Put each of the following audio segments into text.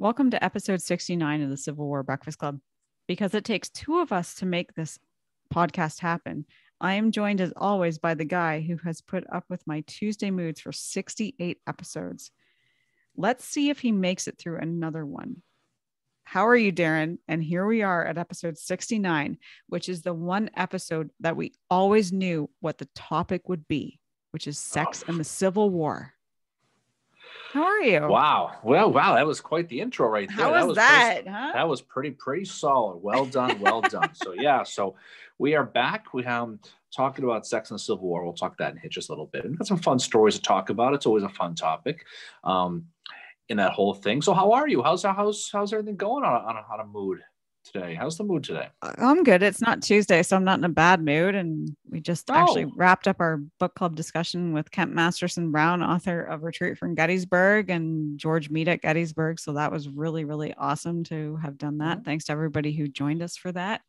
Welcome to episode 69 of the Civil War Breakfast Club. Because it takes two of us to make this podcast happen, I am joined as always by the guy who has put up with my Tuesday moods for 68 episodes. Let's see if he makes it through another one. How are you, Darren? And here we are at episode 69, which is the one episode that we always knew what the topic would be, which is sex and the Civil War. How are you? Wow. Well, wow. That was quite the intro right there. How was that? That was pretty solid. Well done. Well done. So we are back. We have talking about sex and the Civil War. We'll talk that in just a little bit. We've got some fun stories to talk about. It's always a fun topic in that whole thing. So how are you? How's everything going on a mood today? How's the mood today? I'm good. It's not Tuesday, so I'm not in a bad mood. And we just actually wrapped up our book club discussion with Kent Masterson Brown, author of Retreat from Gettysburg, and George Meade at Gettysburg. So that was really, really awesome to have done that. Mm-hmm. Thanks to everybody who joined us for that.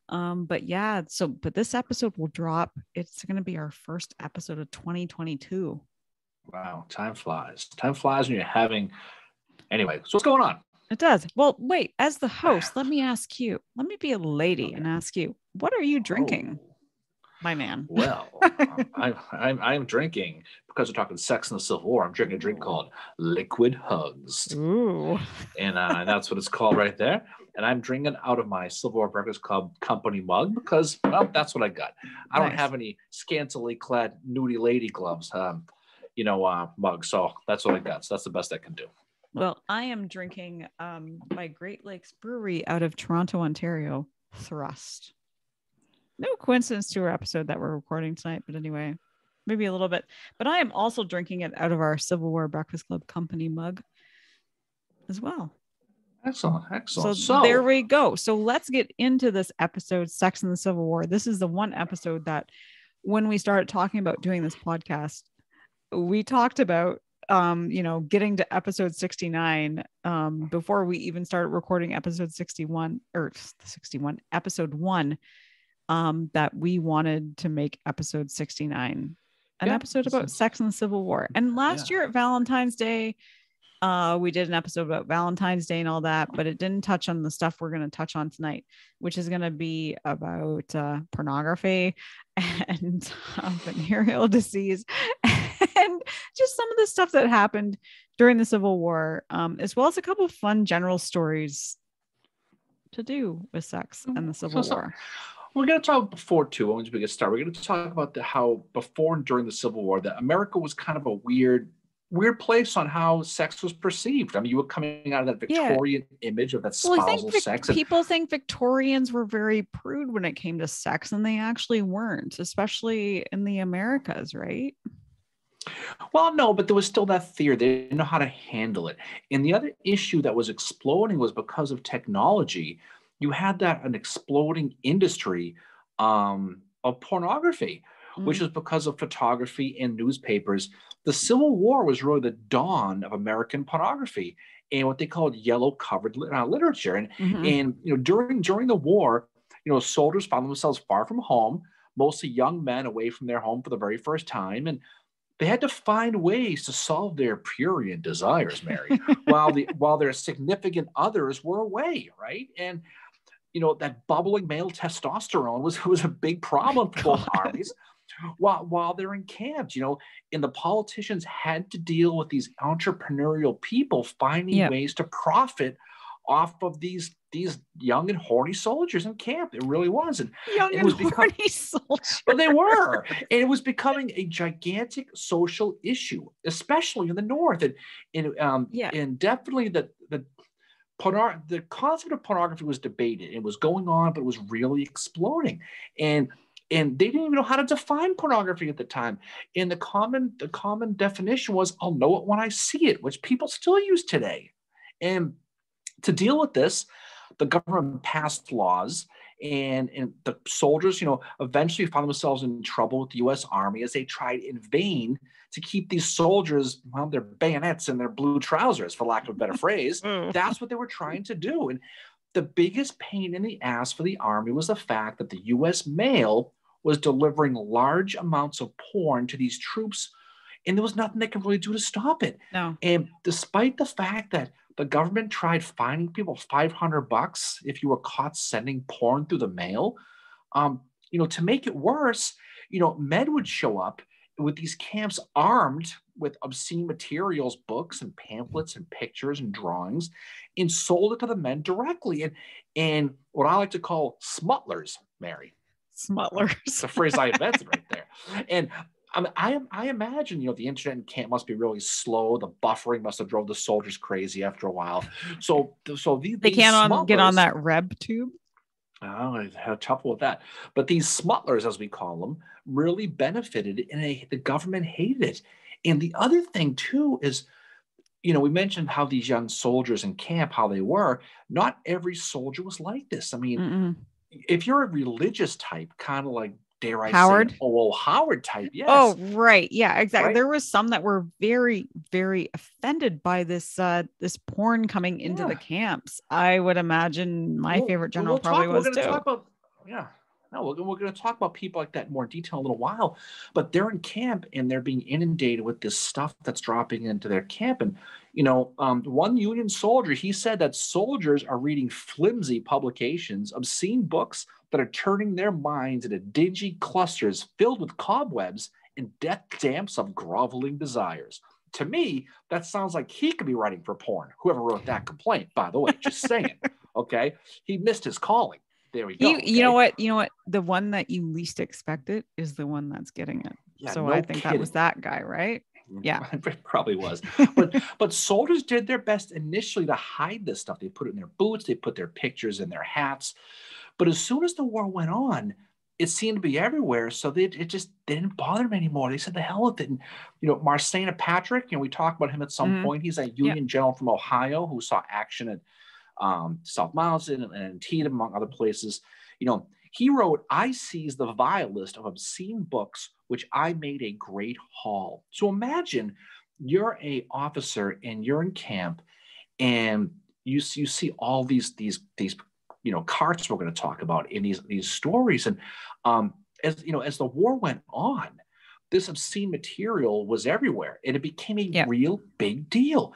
But this episode will drop. It's going to be our first episode of 2022. Wow. Time flies when you're having, anyway, so what's going on? It does. Well, wait, as the host, let me be a lady and ask you, what are you drinking, my man? Well, I'm drinking, because we're talking sex and the Civil War, I'm drinking a drink called Liquid Hugs. Ooh. And that's what it's called right there. And I'm drinking out of my Civil War Breakfast Club company mug because, well, that's what I got. I don't have any scantily clad nudie lady gloves, mug. So that's what I got. So that's the best I can do. Well, I am drinking my Great Lakes Brewery out of Toronto, Ontario, Thrust. No coincidence to our episode that we're recording tonight, but anyway, maybe a little bit. But I am also drinking it out of our Civil War Breakfast Club company mug as well. Excellent. So there we go. So let's get into this episode, Sex and the Civil War. This is the one episode that when we started talking about doing this podcast, we talked about getting to episode 69 before we even started recording episode 61 or 61 episode 1 that we wanted to make episode 69 an episode about sex and the Civil War. And last year at Valentine's Day, we did an episode about Valentine's Day and all that, but it didn't touch on the stuff we're going to touch on tonight, which is going to be about pornography and venereal disease and just some of the stuff that happened during the Civil War, as well as a couple of fun general stories to do with sex and the Civil War. We're going to talk before too. Once we get started, we're going to talk about how before and during the Civil War, that America was kind of a weird place on how sex was perceived. I mean, you were coming out of that Victorian image of that spousal sex. People think Victorians were very prude when it came to sex, and they actually weren't, especially in the Americas, right? Well, no, but there was still that fear. They didn't know how to handle it. And the other issue that was exploding was because of technology. You had an exploding industry of pornography, which is because of photography and newspapers. The Civil War was really the dawn of American pornography and what they called yellow covered literature. And during the war, soldiers found themselves far from home, mostly young men away from their home for the very first time, and they had to find ways to solve their prurient desires, Mary, while their significant others were away, right? And that bubbling male testosterone was a big problem for both armies. While they're in camps, and the politicians had to deal with these entrepreneurial people finding ways to profit off of these young and horny soldiers in camp. It really was. Horny soldiers. But they were. And it was becoming a gigantic social issue, especially in the North. And definitely the concept of pornography was debated. It was going on, but it was really exploding. And they didn't even know how to define pornography at the time. And the common definition was, I'll know it when I see it, which people still use today. And to deal with this, the government passed laws, and the soldiers, eventually found themselves in trouble with the U.S. Army as they tried in vain to keep these soldiers, their bayonets and their blue trousers, for lack of a better phrase. That's what they were trying to do. And the biggest pain in the ass for the Army was the fact that the U.S. mail was delivering large amounts of porn to these troops, and there was nothing they could really do to stop it. No. And despite the fact that the government tried fining people $500 if you were caught sending porn through the mail. To make it worse, men would show up with these camps armed with obscene materials, books and pamphlets and pictures and drawings, and sold it to the men directly. And what I like to call smuttlers, Mary. Smuttlers. It's a phrase I invented right there. And I imagine, the internet in camp must be really slow. The buffering must have drove the soldiers crazy after a while. So they can't get on that Reb tube. Oh, I had trouble with that. But these smuttlers, as we call them, really benefited, and the government hated it. And the other thing, too, is, we mentioned how these young soldiers in camp, how they were. Not every soldier was like this. I mean, if you're a religious type, kind of like, dare I Howard? say, Howard type, yes. Oh, right. Yeah, exactly. Right? There was some that were very, very offended by this porn coming into the camps. I would imagine my favorite general probably was too. We're going to talk about people like that in more detail in a little while. But they're in camp and they're being inundated with this stuff that's dropping into their camp. And, one Union soldier, he said that soldiers are reading flimsy publications, obscene books that are turning their minds into dingy clusters filled with cobwebs and death damps of groveling desires. To me, that sounds like he could be writing for porn. Whoever wrote that complaint, by the way, just saying. Okay. He missed his calling. There we go. You know what? The one that you least expected is the one that's getting it. Yeah, so I think that was that guy, right? Yeah, it probably was. But soldiers did their best initially to hide this stuff. They put it in their boots. They put their pictures in their hats. But as soon as the war went on, it seemed to be everywhere. So they didn't bother them anymore. They said the hell with it. And, Marsena Patrick, we talked about him at some point. He's a Union general from Ohio who saw action at South Mountain and Antietam, among other places. He wrote, "I seized the vilest of obscene books, which I made a great haul." So imagine you're a officer and you're in camp, and you see all these carts we're going to talk about in these stories. And as the war went on, this obscene material was everywhere, and it became a real big deal.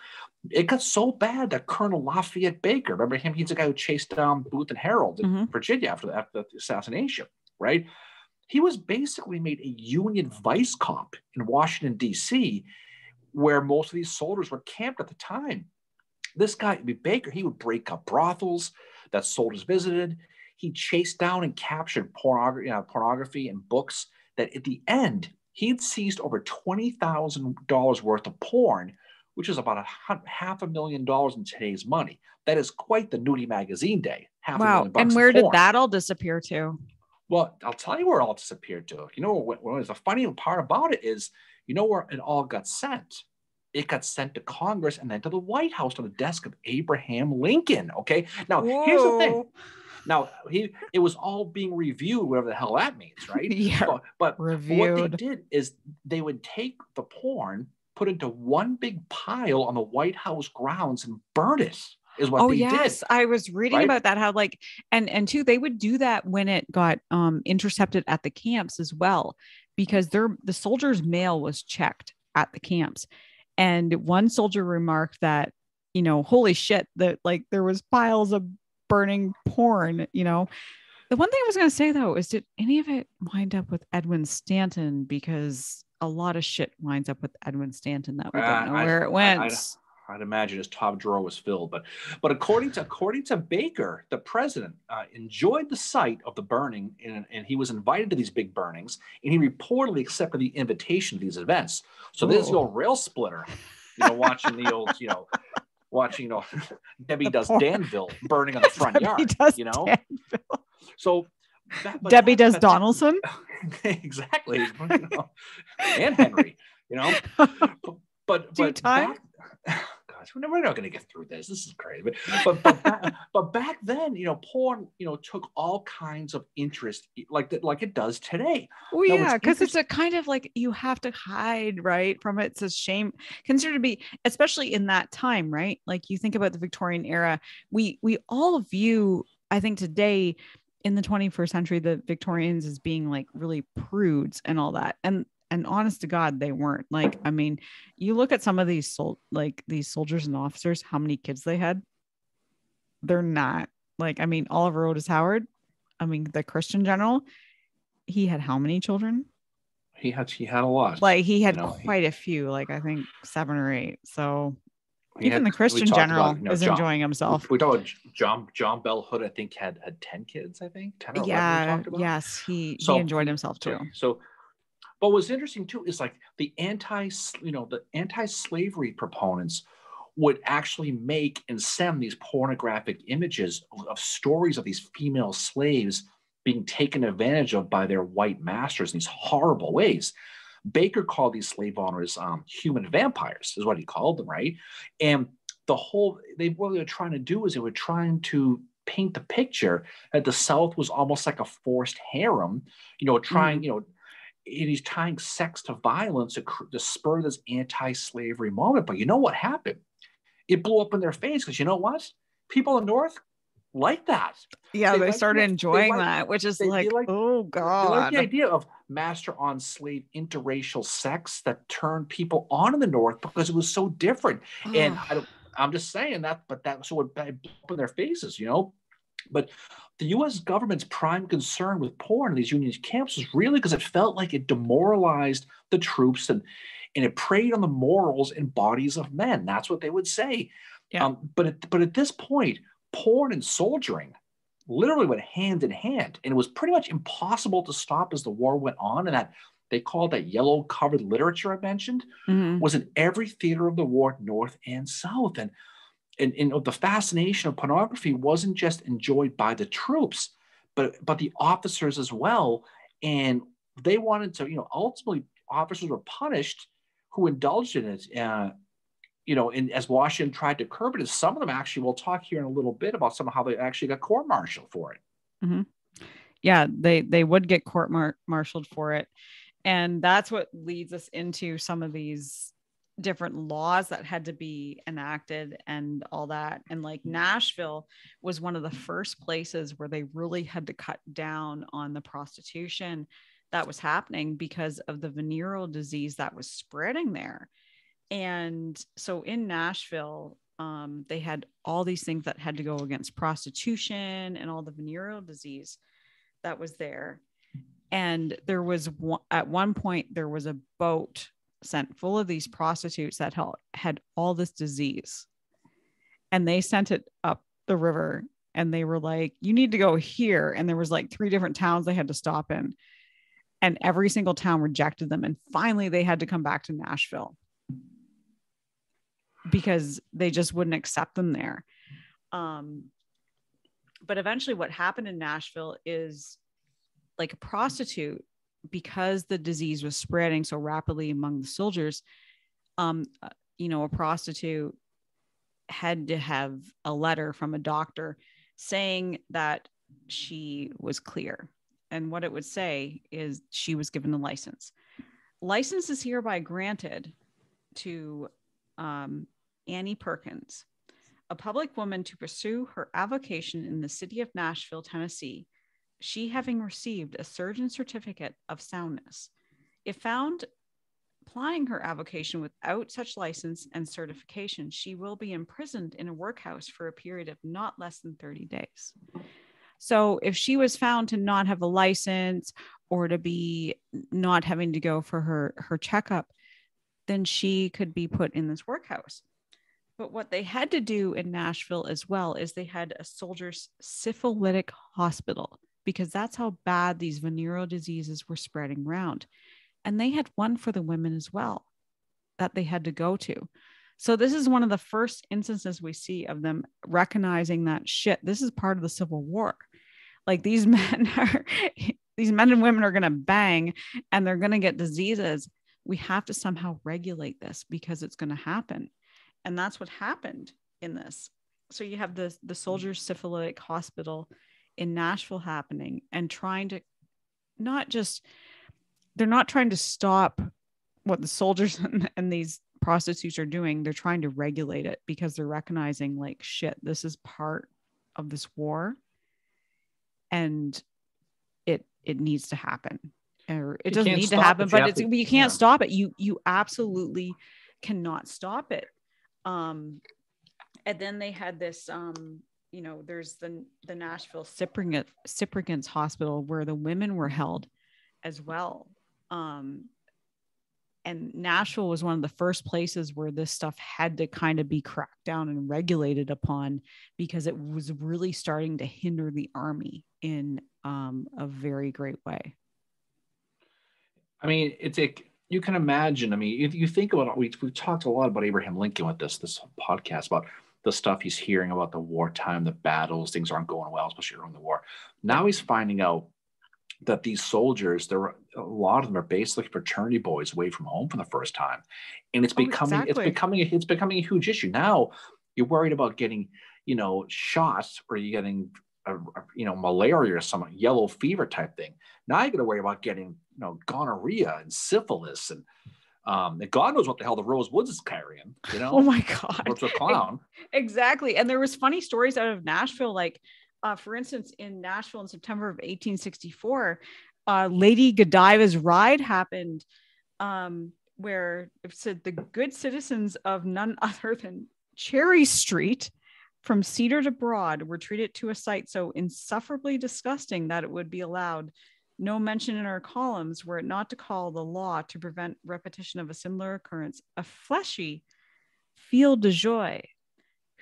It got so bad that Colonel Lafayette Baker, remember him? He's the guy who chased down Booth and Harold in Virginia after the assassination, right? He was basically made a Union vice cop in Washington, D.C., where most of these soldiers were camped at the time. This guy, Baker, he would break up brothels that soldiers visited. He chased down and captured pornography and books that at the end, he had seized over $20,000 worth of porn, which is about $500,000 in today's money. That is quite the nudie magazine day. Wow. And where did that all disappear to? Well, I'll tell you where it all disappeared to. What was the funny part about it is, where it all got sent? It got sent to Congress and then to the White House, to the desk of Abraham Lincoln. Okay. Now, here's the thing. Now, it was all being reviewed, whatever the hell that means, right? Yeah. But what they did is they would take the porn, put into one big pile on the White House grounds and burn it, is what they did. I was reading about that, how and two, they would do that when it got intercepted at the camps as well, because the soldiers' mail was checked at the camps. And one soldier remarked that, holy shit, that there was piles of burning porn, The one thing I was going to say, though, is did any of it wind up with Edwin Stanton? Because a lot of shit winds up with Edwin Stanton that we don't know where it went. I'd imagine his top drawer was filled. But according to Baker, the president enjoyed the sight of the burning, and he was invited to these big burnings, and he reportedly accepted the invitation to these events. So there's the old rail splitter, watching the old, Debbie Does Danville burning on the front yard, Danville. So Debbie Does Donaldson. Exactly. And Henry, but time? Gosh, we're not going to get through this. This is crazy. But back then, porn, took all kinds of interest, like it does today. Well, yeah, because it's a kind of you have to hide, right, from it. It's a shame considered to be, especially in that time, right? Like you think about the Victorian era, we all view, I think today in the 21st century, the Victorians as being really prudes and all that. And And honest to God, they weren't. Like, I mean, you look at some of these these soldiers and officers, how many kids they had. They're not like, I mean, Oliver Otis Howard, I mean, the Christian general, he had how many children? He had a lot. Like he had quite a few, like I think 7 or 8. So even the we Christian talked general about, is enjoying himself. We talked about John Bell Hood, I think had 10 kids, I think 10 or 11 we talked about. Yes, he enjoyed himself too. So but what's interesting too is like the anti-slavery proponents would actually make and send these pornographic images of stories of these female slaves being taken advantage of by their white masters in these horrible ways. Baker called these slave owners human vampires, is what he called them, right? And what they were trying to do is they were trying to paint the picture that the South was almost like a forced harem, trying, and he's tying sex to violence to spur this anti-slavery moment. But you know what happened? It blew up in their face because you know what? People in the North like that. Yeah, they started enjoying that, which is oh God. They like the idea of master on slave interracial sex that turned people on in the North because it was so different. And I'm just saying that, but that's what blew up in their faces, But the U.S. government's prime concern with porn in these Union camps was really because it felt like it demoralized the troops and it preyed on the morals and bodies of men. That's what they would say. Yeah. But at this point, porn and soldiering literally went hand in hand, and it was pretty much impossible to stop as the war went on. And that they called that yellow covered literature I mentioned was in every theater of the war, North and South. And the fascination of pornography wasn't just enjoyed by the troops, but the officers as well. And they wanted to, ultimately officers were punished who indulged in it. And as Washington tried to curb it, some of them actually, we'll talk here in a little bit about some of how they actually got court-martialed for it. Mm-hmm. Yeah, they would get court-martialed for it. And that's what leads us into some of these different laws that had to be enacted and all that. And like Nashville was one of the first places where they really had to cut down on the prostitution that was happening because of the venereal disease that was spreading there. And so in Nashville, they had all these things that had to go against prostitution and all the venereal disease that was there. And there was at one point, there was a boat sent full of these prostitutes that had all this disease. And they sent it up the river and they were like, you need to go here. And there was like 3 different towns they had to stop in. And every single town rejected them. And finally, they had to come back to Nashville because they just wouldn't accept them there. But eventually what happened in Nashville is like a prostitute, because the disease was spreading so rapidly among the soldiers, a prostitute had to have a letter from a doctor saying that she was clear. And what it would say is she was given a license. License is hereby granted to Annie Perkins, a public woman, to pursue her avocation in the city of Nashville, Tennessee, she having received a surgeon's certificate of soundness. If found applying her avocation without such license and certification, she will be imprisoned in a workhouse for a period of not less than 30 days. So if she was found to not have a license or to be not having to go for her checkup, then she could be put in this workhouse. But what they had to do in Nashville as well is they had a soldiers' syphilitic hospital, because that's how bad these venereal diseases were spreading around. And they had one for the women as well that they had to go to. So this is one of the first instances we see of them recognizing that shit, this is part of the Civil War. Like these men and women are going to bang and they're going to get diseases. We have to somehow regulate this because it's going to happen. And that's what happened in this. So you have the soldiers' syphilitic hospital in Nashville happening and trying to they're not trying to stop what the soldiers and these prostitutes are doing. They're trying to regulate it because they're recognizing like, shit, this is part of this war and it needs to happen. or it You doesn't can't need to stop happen, it. You but have it's, to, you can't stop it. You absolutely cannot stop it. And then they had this, you know, there's the Nashville Cyprian's Hospital where the women were held as well. And Nashville was one of the first places where this stuff had to kind of be cracked down and regulated upon, because it was really starting to hinder the army in a very great way. I mean, it's a, you can imagine. I mean, if you think about it, we've talked a lot about Abraham Lincoln with this podcast, about the stuff he's hearing about the wartime, the battles, things aren't going well, especially during the war. Now he's finding out that these soldiers, there were a lot of them are basically fraternity boys away from home for the first time, and it's becoming it's becoming a huge issue. Now you're worried about getting, you know, shots, or you're getting you know, malaria or some yellow fever type thing. Now you got to worry about getting, you know, gonorrhea and syphilis, and God knows what the hell the Rose Woods is carrying. You know, oh my God, it's a clown. Exactly. And there was funny stories out of Nashville, like for instance, in Nashville in September of 1864, Lady Godiva's ride happened, where it said the good citizens of none other than Cherry Street from Cedar to Broad were treated to a sight so insufferably disgusting that it would be allowed no mention in our columns, were it not to call the law to prevent repetition of a similar occurrence, a fleshy fille de joie,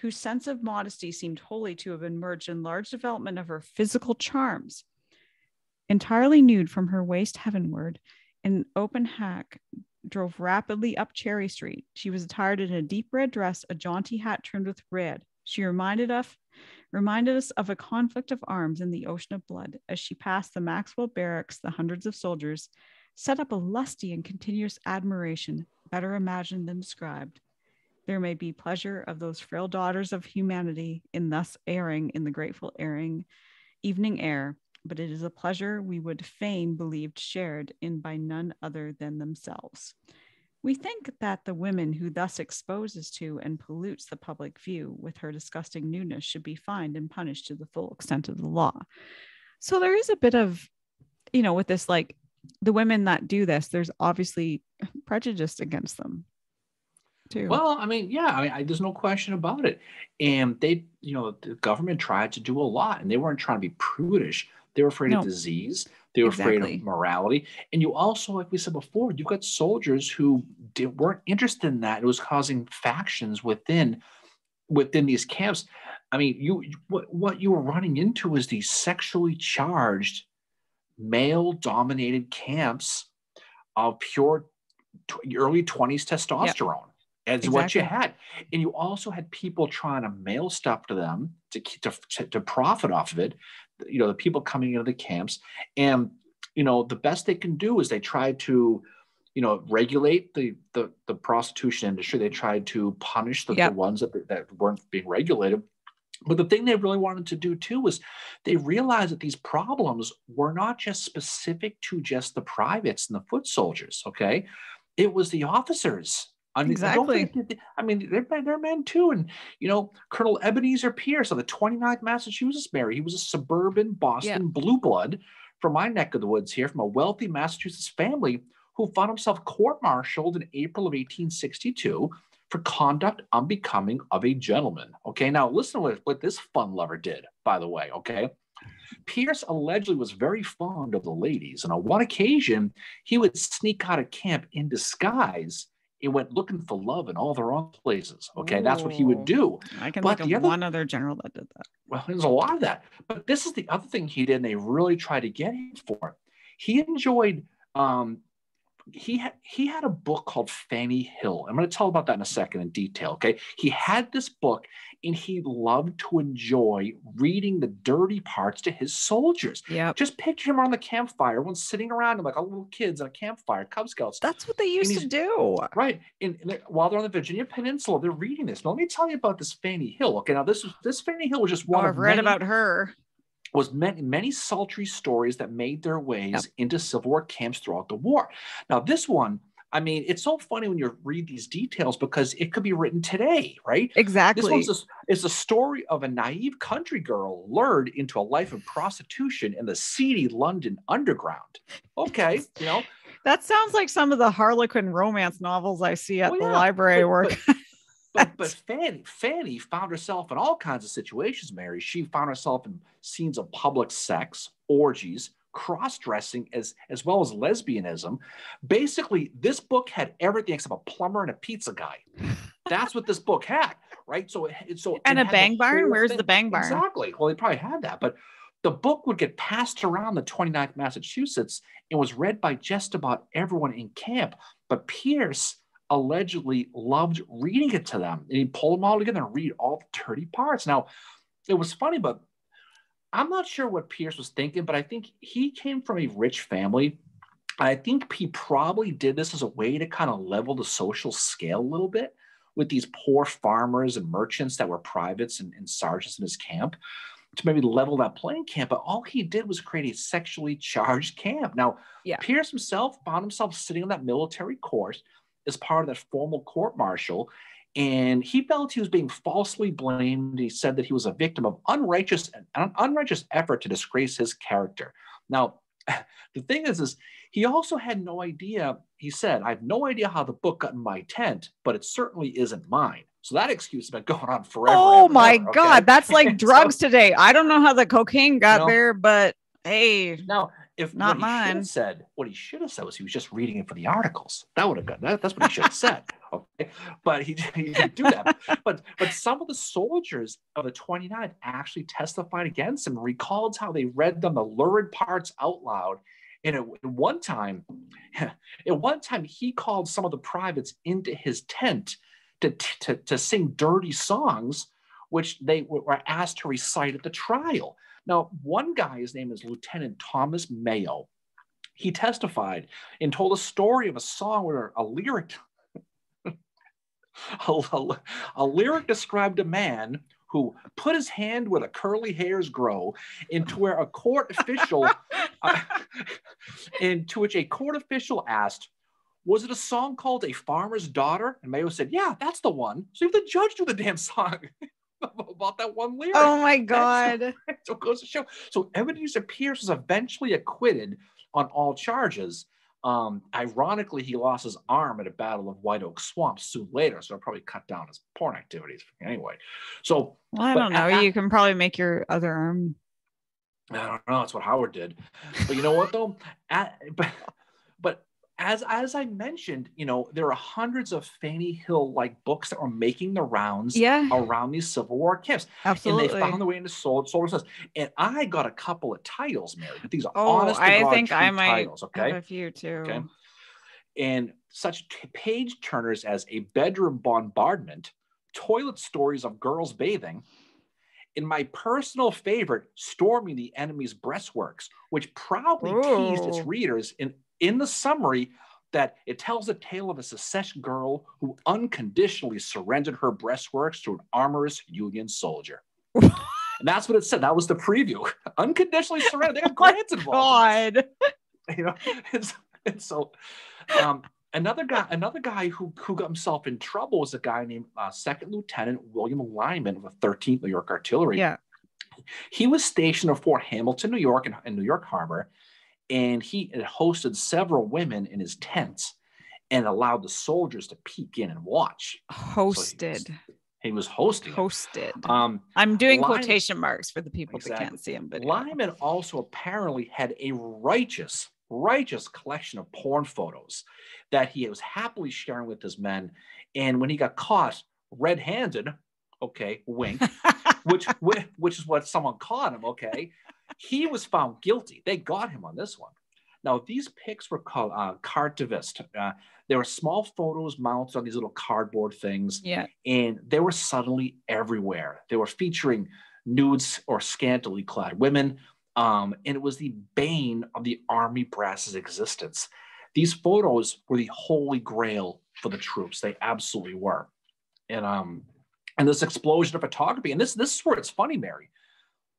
whose sense of modesty seemed wholly to have emerged in large development of her physical charms. Entirely nude from her waist heavenward, an open hack drove rapidly up Cherry Street. She was attired in a deep red dress, a jaunty hat trimmed with red. She reminded us of a conflict of arms in the ocean of blood. As she passed the Maxwell barracks, the hundreds of soldiers set up a lusty and continuous admiration, better imagined than described. There may be pleasure of those frail daughters of humanity in thus airing in the grateful evening air, but it is a pleasure we would fain believed shared in by none other than themselves. We think that the women who thus exposes to and pollutes the public view with her disgusting newness should be fined and punished to the full extent of the law. So there is a bit of, you know, with this, like the women that do this, there's obviously prejudice against them too. Well, I mean, yeah, there's no question about it. And they, you know, the government tried to do a lot, and they weren't trying to be prudish. They were afraid of disease. They were afraid of morality. And you also, like we said before, you've got soldiers who weren't interested in that. It was causing factions within these camps. I mean, what you were running into is these sexually charged, male-dominated camps of pure early 20s testosterone. Yep. As what you had. And you also had people trying to mail stuff to them to profit off of it, you know, the people coming into the camps. And, you know, the best they can do is they try to, you know, regulate the prostitution industry. They tried to punish the ones that weren't being regulated. But the thing they really wanted to do too was they realized that these problems were not just specific to just the privates and the foot soldiers, okay? It was the officers. Exactly. I mean, they're men too. And, you know, Colonel Ebenezer Pierce of the 29th Massachusetts Mary, he was a suburban Boston blue blood from my neck of the woods here, from a wealthy Massachusetts family who found himself court-martialed in April of 1862 for conduct unbecoming of a gentleman. Okay, now listen to what this fun lover did, by the way, okay? Pierce allegedly was very fond of the ladies, and on one occasion, he would sneak out of camp in disguise. He went looking for love in all the wrong places. Okay, that's what he would do. I can think of one other general that did that. Well, there's a lot of that. But this is the other thing he did, and they really tried to get him for. He enjoyed, he had a book called Fanny Hill. I'm going to tell about that in a second in detail, okay? He had this book, and he loved to enjoy reading the dirty parts to his soldiers. Yeah. Just picture him around the campfire, everyone's sitting around him like all little kids on a campfire, Cub Scouts. That's what they used to do. Right. And while they're on the Virginia Peninsula, they're reading this. Now, let me tell you about this Fanny Hill. Okay, now this Fanny Hill was just one of I've read about her. Was many sultry stories that made their ways into Civil War camps throughout the war. Now, this one, I mean, it's so funny when you read these details because it could be written today, right? Exactly. This is a story of a naive country girl lured into a life of prostitution in the seedy London underground. Okay, you know. That sounds like some of the Harlequin romance novels I see at Well, the yeah, library work. but Fanny found herself in all kinds of situations, Mary. She found herself in scenes of public sex, orgies, cross-dressing, as well as lesbianism. Basically, this book had everything except a plumber and a pizza guy. That's what this book had, right? And it a had bang barn? Where's thing. the bang barn? Exactly. Well, they probably had that, but the book would get passed around the 29th Massachusetts and was read by just about everyone in camp. But Pierce allegedly loved reading it to them, and he'd pull them all together and read all the dirty parts. Now, it was funny, but I'm not sure what Pierce was thinking, but I think he came from a rich family. I think he probably did this as a way to kind of level the social scale a little bit with these poor farmers and merchants that were privates and sergeants in his camp, to maybe level that playing camp. But all he did was create a sexually charged camp. Now, Yeah. Pierce himself found himself sitting on that military court as part of that formal court martial, and he felt he was being falsely blamed. He said that he was a victim of an unrighteous effort to disgrace his character. Now, the thing is he also had no idea. He said, "I have no idea how the book got in my tent, but it certainly isn't mine." So that excuse has been going on forever. Oh my God. Okay? That's like drugs today. I don't know how the cocaine got there, but hey, now, if not what mine. What he should have said was he was just reading it for the articles. That would have got that. That's what he should have said. Okay, but he didn't do that. But some of the soldiers of the 29th actually testified against him, recalled how they read them the lurid parts out loud. And at one time, he called some of the privates into his tent to sing dirty songs, which they were asked to recite at the trial. Now, one guy, his name is Lieutenant Thomas Mayo. He testified and told a story of a song where a lyric described a man who put his hand where the curly hairs grow, into where a court official, into which a court official asked, "Was it a song called A Farmer's Daughter?" And Mayo said, "Yeah, that's the one." So even the judge knew the damn song about that one lyric. Oh my God. So it goes to show. So Ebenezer Pierce was eventually acquitted on all charges. Ironically, he lost his arm at a battle of White Oak Swamp soon later, so it probably cut down his porn activities anyway. So, well, I don't know. You can probably make your other arm. I don't know. That's what Howard did. But you know what though? But as I mentioned, there are hundreds of Fanny Hill like books that were making the rounds around these Civil War camps. Absolutely. And they found their way into soldiers. And I got a couple of titles, Mary. But these are honest to God I think I might titles, okay? have a few too. Okay. And such page turners as A Bedroom Bombardment, Toilet Stories of Girls Bathing, and my personal favorite, Storming the Enemy's Breastworks, which proudly teased its readers in the summary that it tells the tale of a secession girl who unconditionally surrendered her breastworks to an amorous Union soldier. And that's what it said. That was the preview. Unconditionally surrendered. They got grants involved. God. And so another guy who got himself in trouble was a guy named Second Lieutenant William Lyman of the 13th New York Artillery. Yeah. He was stationed at Fort Hamilton, New York, in New York Harbor, and he had hosted several women in his tents and allowed the soldiers to peek in and watch. Hosted. So he was hosting. Hosted. I'm doing quotation marks for the people that can't see him. But Lyman also apparently had a righteous collection of porn photos that he was happily sharing with his men. And when he got caught red-handed, okay, wink, which is what someone caught him, okay, he was found guilty. They got him on this one. Now, these pics were called carte de viste. There were small photos mounted on these little cardboard things. Yeah. And they were suddenly everywhere. They were featuring nudes or scantily clad women. And it was the bane of the Army brass's existence. These photos were the holy grail for the troops. They absolutely were. And this explosion of photography, and this is where it's funny, Mary.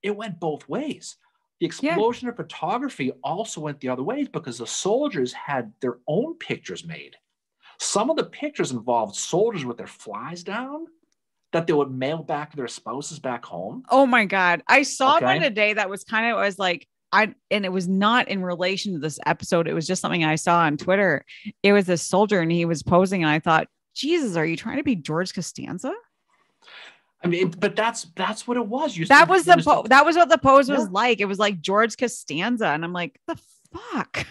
It went both ways. The explosion of photography also went the other way because the soldiers had their own pictures made. Some of the pictures involved soldiers with their flies down that they would mail back to their spouses back home. Oh my God. I saw one Okay. today that was kind of, I was like, and it was not in relation to this episode. It was just something I saw on Twitter. It was a soldier and he was posing and I thought, Jesus, are you trying to be George Costanza? I mean, but that's what it was. That was that was what the pose was Yeah. like. It was like George Costanza. And I'm like, the fuck?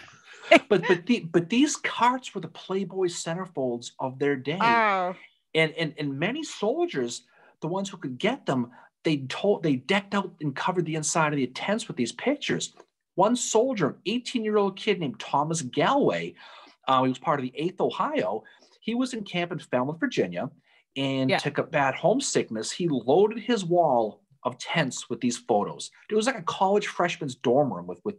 but these carts were the Playboy centerfolds of their day. Oh. And many soldiers, the ones who could get them, they decked out and covered the inside of the tents with these pictures. One soldier, an 18-year-old kid named Thomas Galway, he was part of the 8th Ohio. He was in camp in Falmouth, Virginia, and to combat homesickness, he loaded his wall of tents with these photos. It was like a college freshman's dorm room with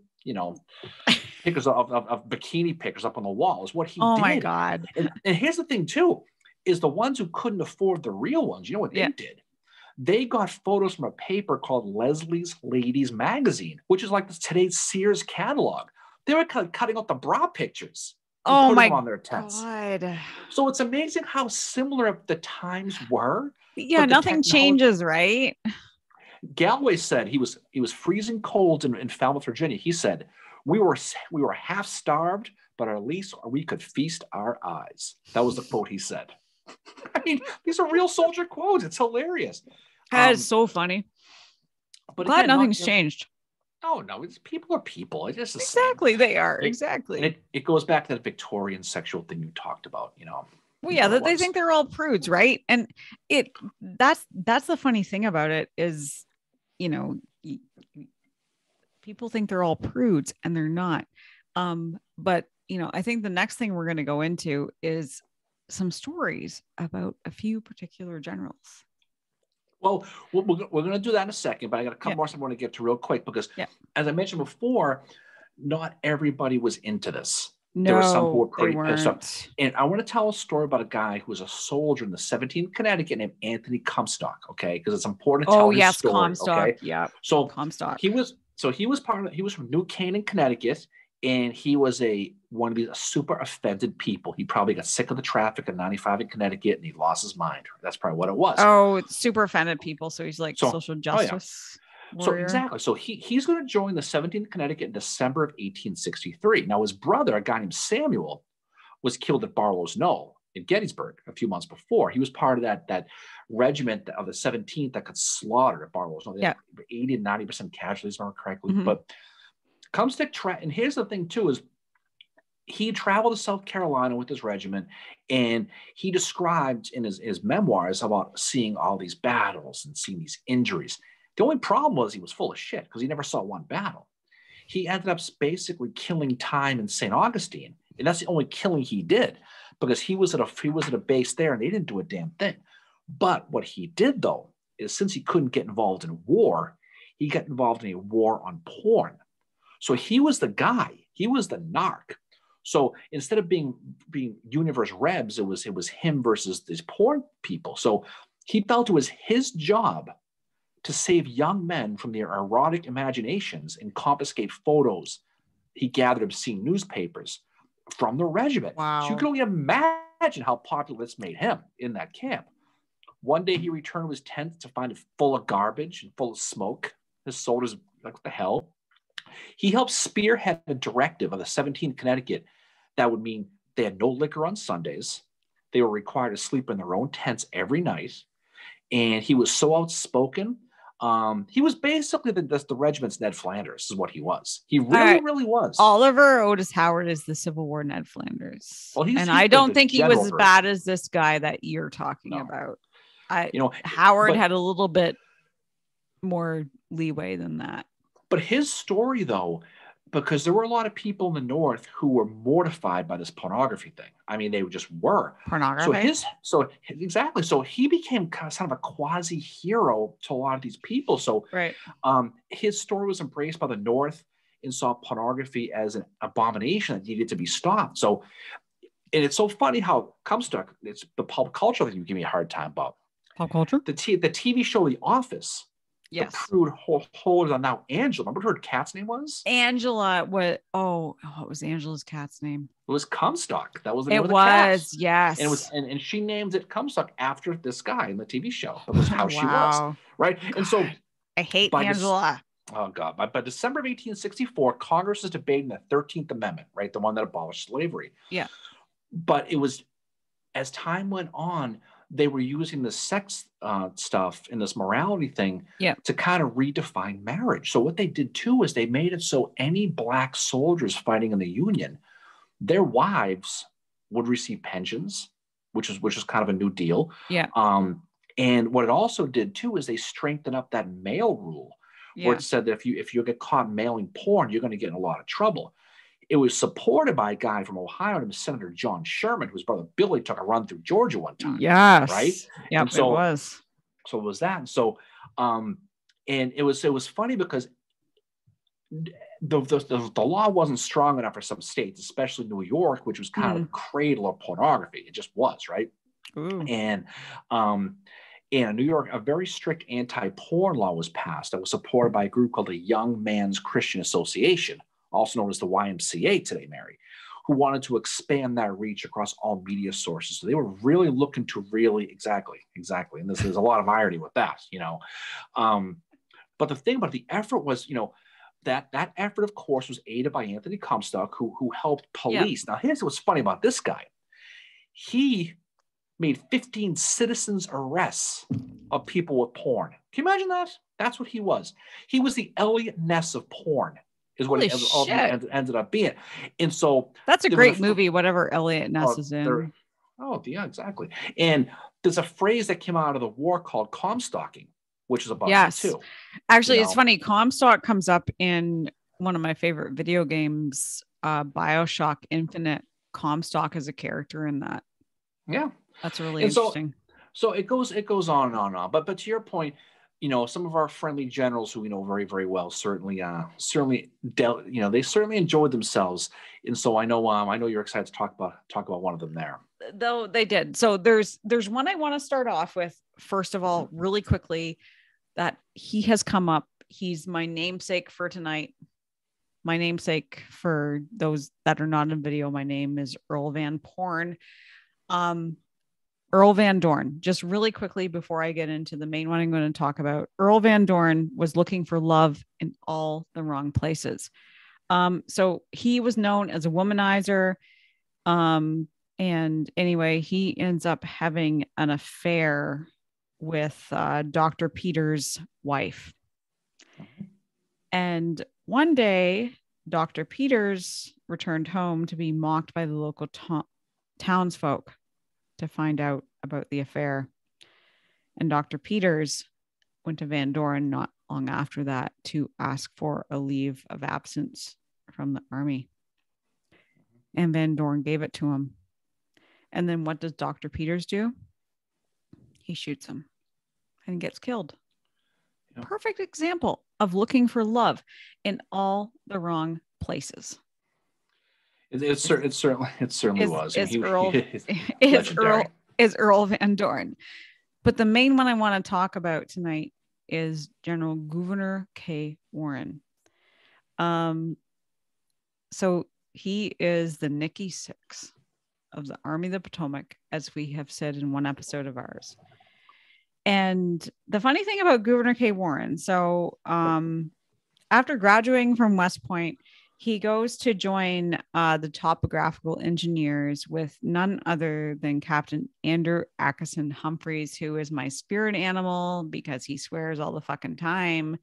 pictures of bikini pictures up on the wall is what he did. Oh my God. And here's the thing too, is the ones who couldn't afford the real ones, you know what they did? They got photos from a paper called Leslie's Ladies Magazine, which is like today's Sears catalog. They were cutting out the bra pictures. Oh my on their tents. God. So it's amazing how similar the times were. Yeah, nothing changes, right? Galway said he was freezing cold in Falmouth, Virginia. He said, we were half starved, but at least we could feast our eyes. That was the quote he said. I mean, these are real soldier quotes. It's hilarious. That is so funny. But glad nothing's changed. Oh no, people are people. It's just exactly they are exactly. And it goes back to that Victorian sexual thing you talked about. Well, yeah, that they think they're all prudes, right? And that's the funny thing about it is, people think they're all prudes and they're not. But I think the next thing we're going to go into is some stories about a few particular generals. Well, we're going to do that in a second, but I got a couple more stuff I want to get to real quick because, as I mentioned before, not everybody was into this. No, there were some who were pretty pissed off. And I want to tell a story about a guy who was a soldier in the 17th Connecticut named Anthony Comstock. Okay, because it's important to tell his story. Comstock. Okay? Yeah. So Comstock. He was from New Canaan, Connecticut. And he was one of these super offended people. He probably got sick of the traffic at 95 in Connecticut and he lost his mind. That's probably what it was. Oh, super offended people. So he's like social justice. So exactly. So he's going to join the 17th Connecticut in December of 1863. Now his brother, a guy named Samuel, was killed at Barlow's Knoll in Gettysburg a few months before. He was part of that regiment of the 17th that got slaughtered at Barlow's Knoll. They had 80 to 90% casualties, if I remember correctly. Mm-hmm. But Comstock, and here's the thing too, is he traveled to South Carolina with his regiment, and he described in his memoirs about seeing all these battles and seeing these injuries. The only problem was he was full of shit because he never saw one battle. He ended up basically killing time in St. Augustine, and that's the only killing he did because he was at a base there and they didn't do a damn thing. But what he did though is since he couldn't get involved in war, he got involved in a war on porn. So he was the guy. He was the narc. So instead of being universe rebs, it was him versus these porn people. So he felt it was his job to save young men from their erotic imaginations and confiscate photos he gathered obscene newspapers from the regiment. Wow. So you can only imagine how popular this made him in that camp. One day he returned to his tent to find it full of garbage and full of smoke. His soldiers, like, what the hell? He helped spearhead a directive of the 17th Connecticut that would mean they had no liquor on Sundays. They were required to sleep in their own tents every night. And he was so outspoken. He was basically the regiment's Ned Flanders is what he was. He really was. Oliver Otis Howard is the Civil War Ned Flanders. Well, I don't think he was as bad as this guy that you're talking about. Howard had a little bit more leeway than that. But his story, though, because there were a lot of people in the North who were mortified by this pornography thing. I mean, they just were. Pornography? Exactly. So he became kind of a quasi-hero to a lot of these people. So his story was embraced by the North and saw pornography as an abomination that needed to be stopped. So, and it's so funny how Comstock, it's the pop culture that you give me a hard time about. Pop culture? The TV show The Office the Yes. prude holder on now Angela. Remember what her cat's name was? Angela. What was Angela's cat's name? It was Comstock. That was the name It of the cat. was, yes. And it was, and she named it Comstock after this guy in the TV show. That was how she was, right? God, and so I hate Angela. Oh God! By December of 1864, Congress is debating the 13th Amendment, right, the one that abolished slavery. Yeah. But it was, as time went on, they were using the sex stuff and this morality thing to kind of redefine marriage. So what they did too is they made it so any black soldiers fighting in the Union, their wives would receive pensions, which is kind of a new deal. Yeah. And what it also did too is they strengthened up that mail rule, where it said that if you get caught mailing porn, you're going to get in a lot of trouble. It was supported by a guy from Ohio named Senator John Sherman, whose brother Billy took a run through Georgia one time. Yes. Right? Yeah, it was. So it was that. And so, and it was funny because the law wasn't strong enough for some states, especially New York, which was kind of the cradle of pornography. It just was, right? Ooh. And in New York, a very strict anti-porn law was passed that was supported by a group called the Young Man's Christian Association, also known as the YMCA today, Mary, who wanted to expand that reach across all media sources. So they were really looking to exactly. And there's a lot of irony with that, you know. But the thing about the effort was, you know, that effort, of course, was aided by Anthony Comstock, who helped police. Now, here's what's funny about this guy. He made 15 citizens arrests of people with porn. Can you imagine that? That's what he was. He was the Elliot Ness of porn, is what he ended up being. And so that's a great movie, whatever Elliot Ness is in. Yeah, exactly. And there's a phrase that came out of the war called Comstocking, which is about yes. too. Actually, it's funny. Comstock comes up in one of my favorite video games, BioShock Infinite. Comstock is a character in that. Yeah. That's really interesting. So it goes on and on and on. But to your point, you know, some of our friendly generals who we know very, very well certainly they certainly enjoyed themselves. And so I know you're excited to talk about one of them there. Though they did. So there's one I want to start off with, first of all, really quickly, that he has come up. He's my namesake for tonight. My namesake, for those that are not in video, my name is Earl Van Dorn. Earl Van Dorn, just really quickly before I get into the main one I'm going to talk about. Earl Van Dorn was looking for love in all the wrong places. So he was known as a womanizer. And anyway, he ends up having an affair with Dr. Peter's wife. And one day, Dr. Peters returned home to be mocked by the local townsfolk to find out about the affair. And Dr. Peters went to Van Dorn not long after that to ask for a leave of absence from the army. And Van Dorn gave it to him. And then what does Dr. Peters do? He shoots him and gets killed. Yep. Perfect example of looking for love in all the wrong places. It certainly was. Is Earl Van Dorn. But the main one I want to talk about tonight is General Gouverneur K. Warren. So he is the Nicky Six of the Army of the Potomac, as we have said in one episode of ours. And the funny thing about Gouverneur K. Warren, so after graduating from West Point, he goes to join the topographical engineers with none other than Captain Andrew Atkinson Humphreys, who is my spirit animal because he swears all the fucking time.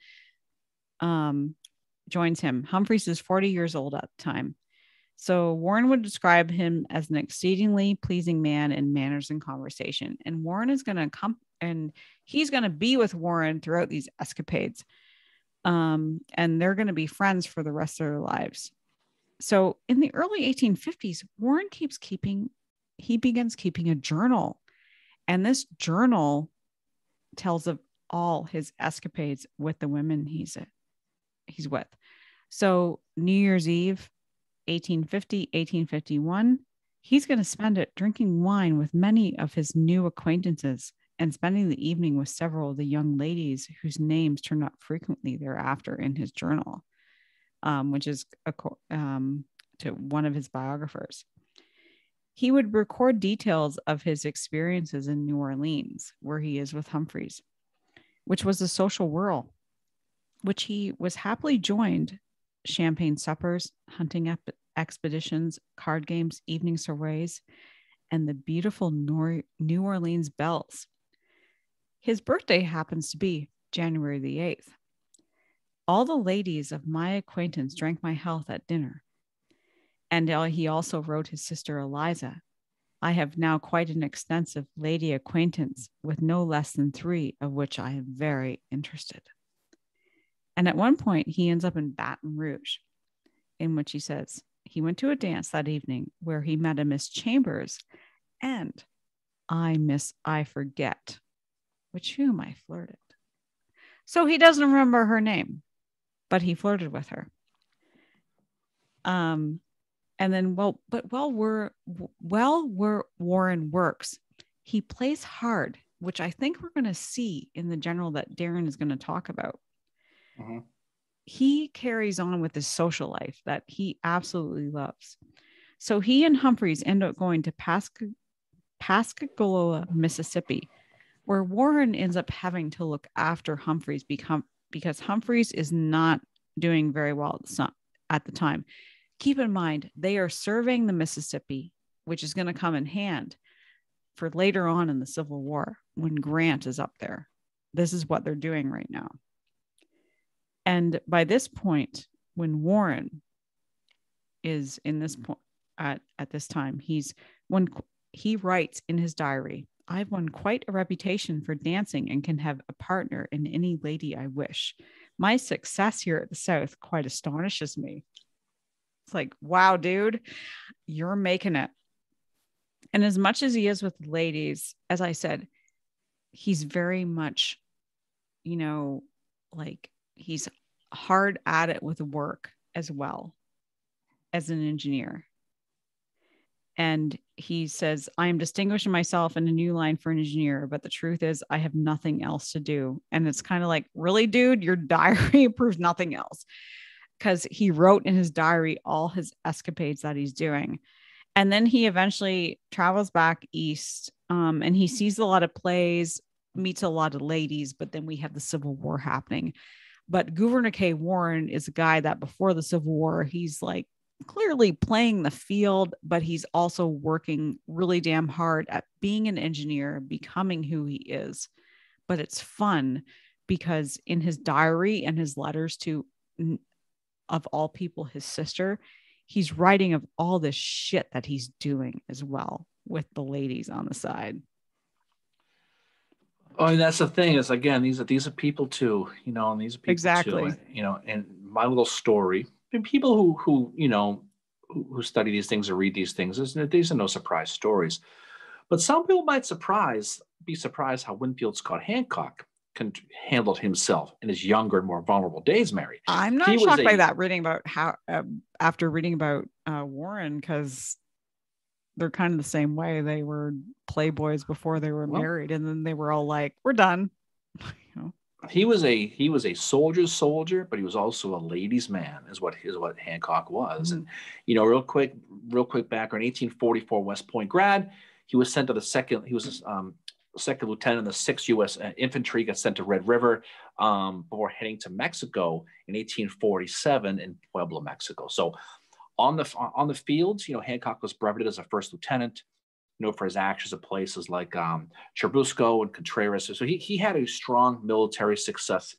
Joins him. Humphreys is 40 years old at the time. So Warren would describe him as an exceedingly pleasing man in manners and conversation. And Warren is going to come, and he's going to be with Warren throughout these escapades. And they're going to be friends for the rest of their lives. So in the early 1850s, Warren begins keeping a journal. And this journal tells of all his escapades with the women he's with. So New Year's Eve, 1850, 1851, he's going to spend it drinking wine with many of his new acquaintances and spending the evening with several of the young ladies whose names turn up frequently thereafter in his journal, which is to one of his biographers. He would record details of his experiences in New Orleans, where he is with Humphreys, which was a social whirl, which he was happily joined. Champagne suppers, hunting expeditions, card games, evening soirees, and the beautiful New Orleans belles. His birthday happens to be January the 8th. All the ladies of my acquaintance drank my health at dinner. And he also wrote his sister Eliza, I have now quite an extensive lady acquaintance with no less than 3 of which I am very interested. And at one point, he ends up in Baton Rouge, in which he says he went to a dance that evening where he met a Miss Chambers and I forget with whom I flirted. So he doesn't remember her name, but he flirted with her. And then, while Warren works, he plays hard, which I think we're going to see in the general that Darren is going to talk about. Mm-hmm. He carries on with his social life that he absolutely loves. So he and Humphreys end up going to Pascagoula, Mississippi, where Warren ends up having to look after Humphreys because Humphreys is not doing very well at the time. Keep in mind, they are surveying the Mississippi, which is going to come in hand for later on in the Civil War when Grant is up there. This is what they're doing right now. And by this point, when Warren is in this point at this time, when he writes in his diary, I've won quite a reputation for dancing and can have a partner in any lady I wish. My success here at the South quite astonishes me. It's like, wow, dude, you're making it. And as much as he is with ladies, as I said, he's very much, like he's hard at it with work as well as an engineer. And he says, I am distinguishing myself in a new line for an engineer, but the truth is I have nothing else to do. And it's kind of like, really, dude, your diary proves nothing else. Because he wrote in his diary all his escapades that he's doing. And then he eventually travels back east and he sees a lot of plays, meets a lot of ladies, but then we have the Civil War happening. But Gouverneur K. Warren is a guy that before the Civil War, he's like clearly playing the field, but he's also working really damn hard at being an engineer, becoming who he is. But it's fun because in his diary and his letters to, of all people, his sister, he's writing of all this shit that he's doing as well with the ladies on the side. Oh, and that's the thing is, again, these are people too, and these are people exactly too, and my little story, and people who study these things or read these things, these are no surprise stories, but some people might be surprised how Winfield Scott Hancock handled himself in his younger and more vulnerable days, Mary. I'm not shocked by that, reading about how after reading about Warren, because they're kind of the same way. They were playboys before they were married, and then they were all like, we're done. He was a soldier's soldier, but he was also a ladies' man, is what Hancock was. Mm-hmm. And real quick background: 1844 West Point grad. He was sent to the second. He was second lieutenant in the 6th U.S. Infantry, got sent to Red River before heading to Mexico in 1847 in Puebla, Mexico. So on the fields, Hancock was breveted as a first lieutenant, for his actions at places like Churubusco and Contreras. So he had a strong military success.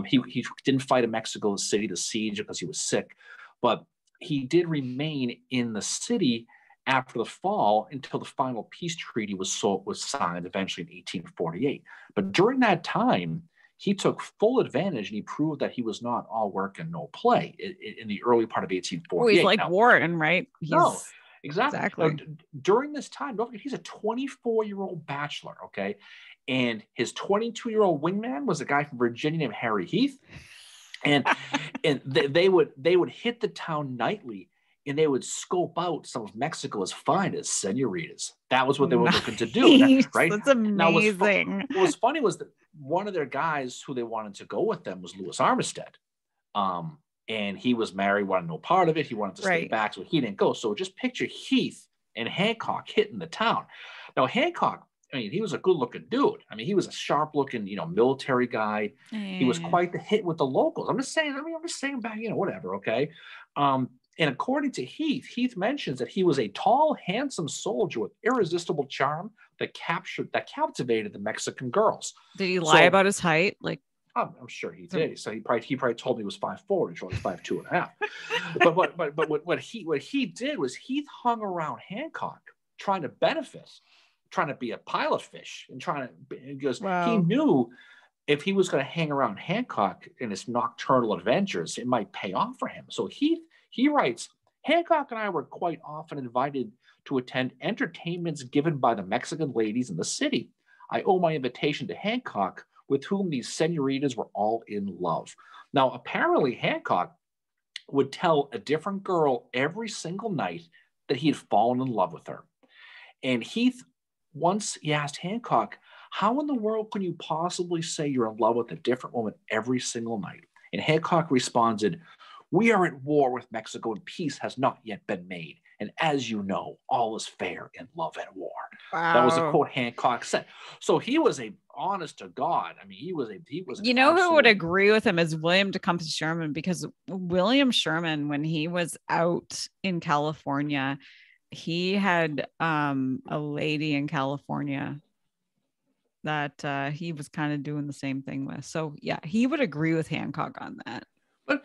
He didn't fight in Mexico City, the siege, because he was sick, but he did remain in the city after the fall until the final peace treaty was signed eventually in 1848. But during that time, he took full advantage and he proved that he was not all work and no play in the early part of 1848. Well, he's like Warren, right? No, exactly. Now, during this time, don't forget, he's a 24-year-old bachelor, okay? And his 22-year-old wingman was a guy from Virginia named Harry Heath. And they would hit the town nightly and they would scope out some of Mexico's finest senoritas. That was what they were looking to do, Nice. right? That's amazing. What was funny was that one of their guys who they wanted to go with them was Louis Armistead. And he was married, wanted no part of it. He wanted to stay back, so he didn't go. So just picture Heath and Hancock hitting the town. Now, Hancock, I mean, he was a good-looking dude. I mean, he was a sharp-looking, military guy. He was quite the hit with the locals. I'm just saying back, whatever, okay? And according to Heath, Heath mentions that he was a tall, handsome soldier with irresistible charm that captivated the Mexican girls. Did he lie about his height? Like, I'm sure he did. So he probably told me he was 5'4", and he was 5'2.5". But what he did was Heath hung around Hancock trying to benefit, trying to be a pilot fish, and because he knew if he was going to hang around Hancock in his nocturnal adventures, it might pay off for him. So he writes, Hancock and I were quite often invited to attend entertainments given by the Mexican ladies in the city. I owe my invitation to Hancock, with whom these senoritas were all in love. Now, apparently Hancock would tell a different girl every single night that he had fallen in love with her. And Heath, once he asked Hancock, how in the world can you possibly say you're in love with a different woman every single night? And Hancock responded, we are at war with Mexico and peace has not yet been made. And as you know, all is fair in love and war. Wow. That was a quote Hancock said. So he was a honest to God. I mean, he was who would agree with him is William Tecumseh Sherman, because William Sherman, when he was out in California, he had a lady in California that he was kind of doing the same thing with. So yeah, he would agree with Hancock on that. But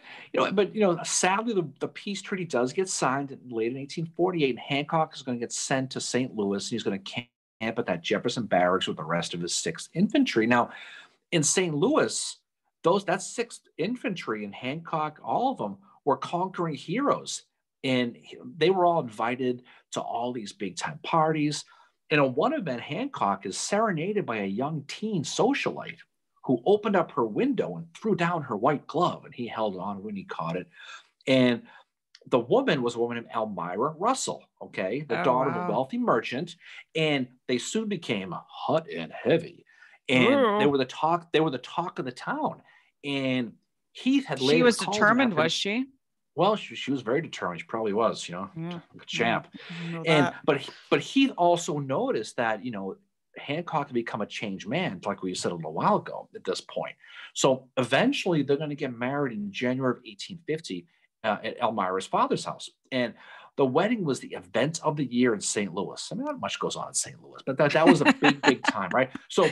sadly, the peace treaty does get signed late in 1848, and Hancock is going to get sent to St. Louis, and he's going to camp at that Jefferson Barracks with the rest of his 6th Infantry. Now, in St. Louis, that 6th Infantry and Hancock, all of them were conquering heroes, and they were all invited to all these big-time parties. And in one event, Hancock is serenaded by a young teen socialite who opened up her window and threw down her white glove, and he held on when he caught it. And the woman was a woman named Elmira Russell, okay, the daughter of a wealthy merchant, and they soon became hot and heavy. And they were the talk of the town. And Heath had later. She was determined, was she? Well, she was very determined. She probably was, a champ. But Heath also noticed that, Hancock had become a changed man, like we said a little while ago at this point. So eventually they're going to get married in January of 1850 at Elmira's father's house. And the wedding was the event of the year in St. Louis. I mean, not much goes on in St. Louis, but that was a big time, right? So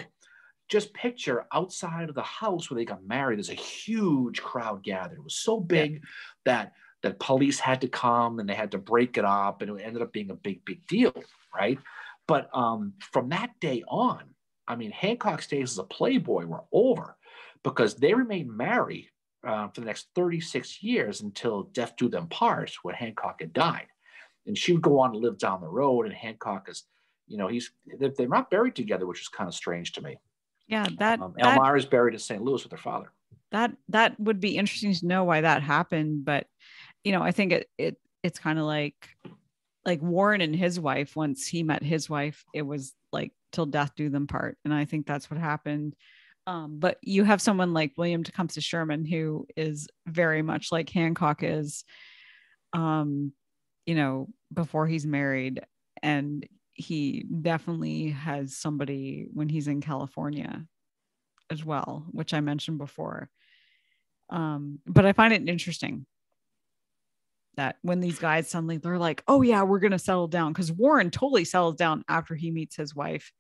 just picture outside of the house where they got married, there's a huge crowd gathered. It was so big that police had to come and they had to break it up, and it ended up being a big deal, right? But from that day on, I mean, Hancock's days as a playboy were over, because they remained married for the next 36 years until death do them part, when Hancock had died. And she would go on to live down the road, and Hancock is, they're not buried together, which is kind of strange to me. Yeah, Elmira is buried in St. Louis with her father. That would be interesting to know why that happened, but I think it's kind of like Warren and his wife. Once he met his wife, it was like till death do them part, and I think that's what happened. But you have someone like William Tecumseh Sherman, who is very much like Hancock is, before he's married, and he definitely has somebody when he's in California as well, which I mentioned before. But I find it interesting that when these guys suddenly they're like, oh yeah, we're going to settle down, because Warren totally settles down after he meets his wife.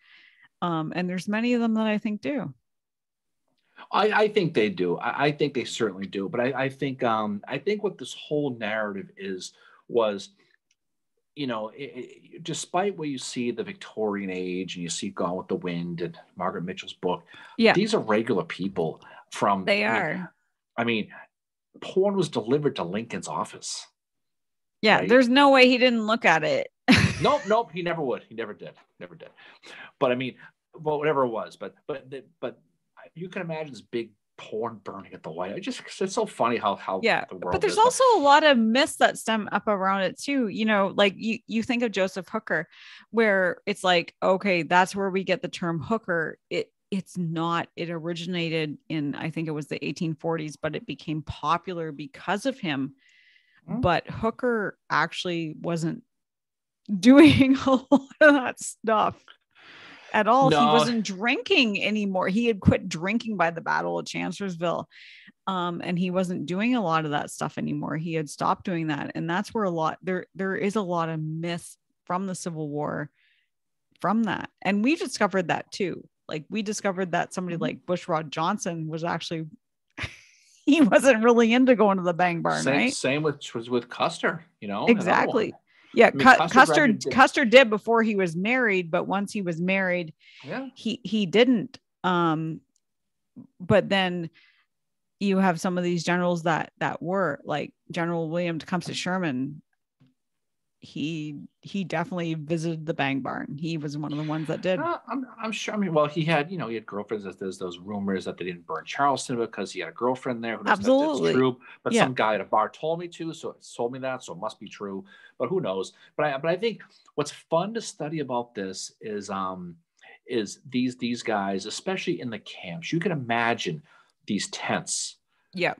And there's many of them that I think do. I think they do. I think they certainly do. But I think what this whole narrative was, despite what you see the Victorian age and you see Gone with the Wind and Margaret Mitchell's book, these are regular people from. They are. I mean, porn was delivered to Lincoln's office. Yeah, right? There's no way he didn't look at it. Nope. He never would. He never did. But I mean, whatever it was. But you can imagine this big porn burning at the White House. It's so funny how Yeah, the world but there's is. also a lot of myths that stem up around it too. You know, like you think of Joseph Hooker, where it's like, okay, that's where we get the term hooker. It's not. It originated in, I think it was the 1840s, but it became popular because of him. But Hooker actually wasn't doing a lot of that stuff at all. No. He wasn't drinking anymore. He had quit drinking by the Battle of Chancellorsville. And he wasn't doing a lot of that stuff anymore. He had stopped doing that. And that's where there is a lot of myth from the Civil War from that. And we discovered that too. Like we discovered that somebody like Bushrod Johnson was actually, he wasn't really into going to the bang barn, right? Same with Custer, you know? Exactly. Yeah. I mean, Custer did before he was married, but once he was married, he didn't. But then you have some of these generals that were like General William Tecumseh Sherman. He definitely visited the bang barn. He was one of the ones that did. I'm sure. I mean, well, he had girlfriends. There's those rumors that they didn't burn Charleston because he had a girlfriend there. Who knows? Absolutely, that's true. But some guy at a bar told me to, so it told me that, so it must be true. But who knows? But I think what's fun to study about this is these guys, especially in the camps. You can imagine these tents,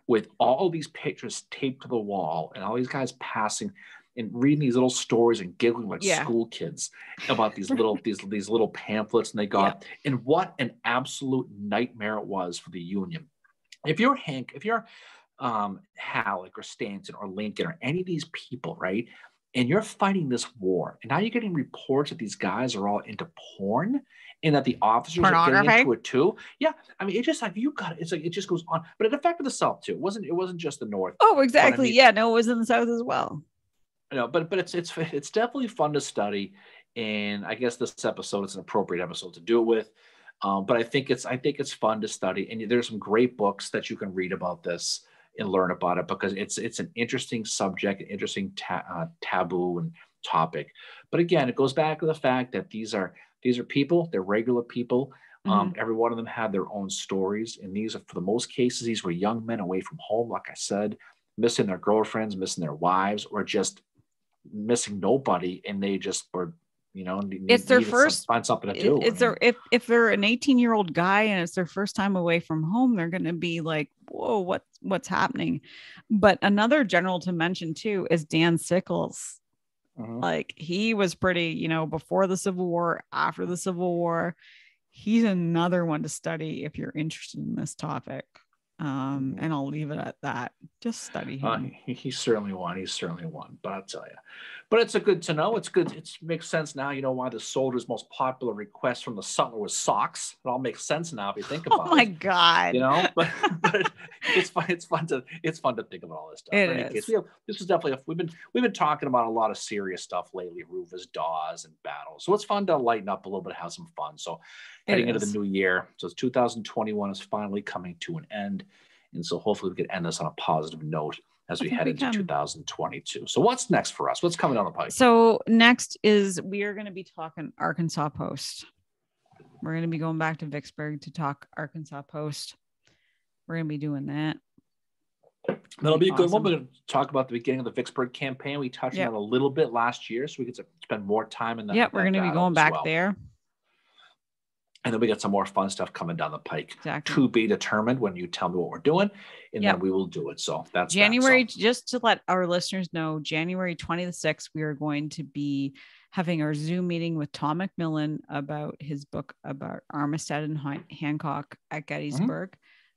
with all these pictures taped to the wall, and all these guys passing and reading these little stories and giggling like school kids about these little these little pamphlets and they got. And what an absolute nightmare it was for the Union. If you're Halleck or Stanton or Lincoln or any of these people, right, and you're fighting this war, and now you're getting reports that these guys are all into porn and that the officers are getting into it too. Yeah, I mean, it just like it's like it just goes on. But it affected the South too. It wasn't just the North. Oh, exactly. I mean, no, it was in the South as well. But it's definitely fun to study, and I guess this episode is an appropriate episode to do it with. But I think it's fun to study, and there's some great books that you can read about this and learn about it because it's an interesting subject, an interesting taboo and topic. But again, it goes back to the fact that these are people, they're regular people. Every one of them had their own stories, and these are, for the most cases, these were young men away from home, like I said, missing their girlfriends, missing their wives, or just missing nobody, and they just were, it's their first find something to do. If they're an 18-year-old guy and it's their first time away from home, they're going to be like, whoa, what's happening? But another general to mention too is Dan Sickles. Like he was pretty, before the Civil War, after the Civil War. He's another one to study if you're interested in this topic. And I'll leave it at that. Just study him. He's certainly one. But I'll tell you. But it's a good to know. It's good. It makes sense now. You know why the soldier's most popular request from the sutler was socks. It all makes sense now if you think about it. Oh my God. But it's fun. It's fun to think about all this stuff. In any case, this is definitely we've been talking about a lot of serious stuff lately. Rufus Dawes and battles. So it's fun to lighten up a little bit, have some fun. So heading into the new year, so 2021 is finally coming to an end. And so hopefully we can end this on a positive note as we head into 2022. So what's next for us? What's coming down the pipe? So next is we are going to be talking Arkansas Post. We're going to be going back to Vicksburg to talk Arkansas Post. We're going to be doing that. That'll be a good one. We're going to talk about the beginning of the Vicksburg campaign. We touched on it a little bit last year, so we get to spend more time in that. Yeah, we're going to be going back there. And then we got some more fun stuff coming down the pike. Exactly. To be determined when you tell me what we're doing, and then we will do it. So that's January. Just to let our listeners know, January 26th, we are going to be having our Zoom meeting with Tom McMillan about his book about Armistead and Hancock at Gettysburg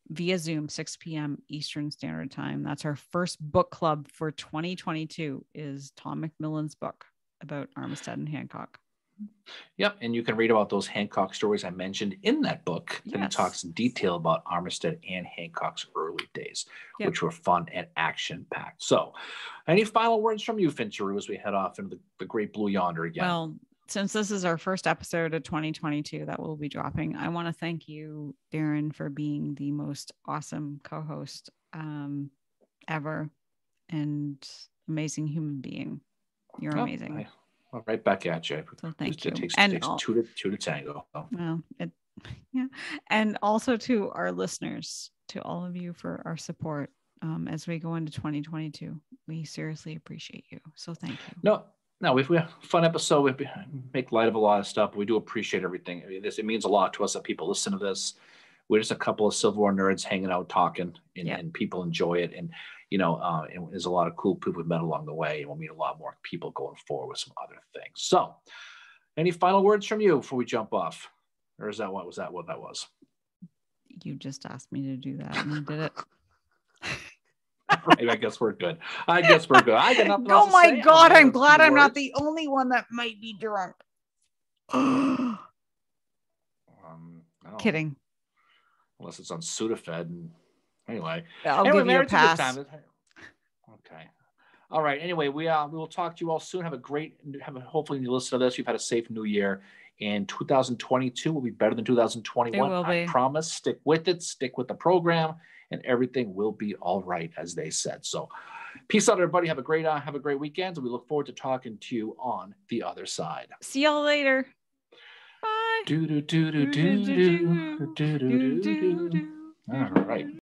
via Zoom, 6 p.m. Eastern Standard Time. That's our first book club for 2022. Is Tom McMillan's book about Armistead and Hancock. Yep, and you can read about those Hancock stories I mentioned in that book. Yes. And he talks in detail about Armistead and Hancock's early days, which were fun and action-packed. So, any final words from you, Fincheru, as we head off into the great blue yonder again? Well, since this is our first episode of 2022 that we'll be dropping, I want to thank you, Darren, for being the most awesome co-host ever and amazing human being. You're amazing. Well, right back at you. So thank you. It takes two to tango. Well, and also to our listeners, to all of you for our support as we go into 2022. We seriously appreciate you. So thank you. No, we have a fun episode. We make light of a lot of stuff. But we do appreciate everything. I mean, it means a lot to us that people listen to this. We're just a couple of silverware nerds hanging out, talking, and people enjoy it. And, and there's a lot of cool people we've met along the way. And we'll meet a lot more people going forward with some other things. So any final words from you before we jump off? Or was that what that was? You just asked me to do that and you did it. Right, I guess we're good. I got nothing else Oh to my say. God, I'm glad I'm not the only one that might be drunk. Kidding. Unless it's on Sudafed. And anyway, I'll give you a pass. Okay. All right. Anyway, we will talk to you all soon. Hopefully you listen to this. You've had a safe new year. And 2022 will be better than 2021. It will be. I promise. Stick with it. Stick with the program, and everything will be all right, as they said. So, peace out, everybody. Have a great weekend, and we look forward to talking to you on the other side. See y'all later. Bye. All right.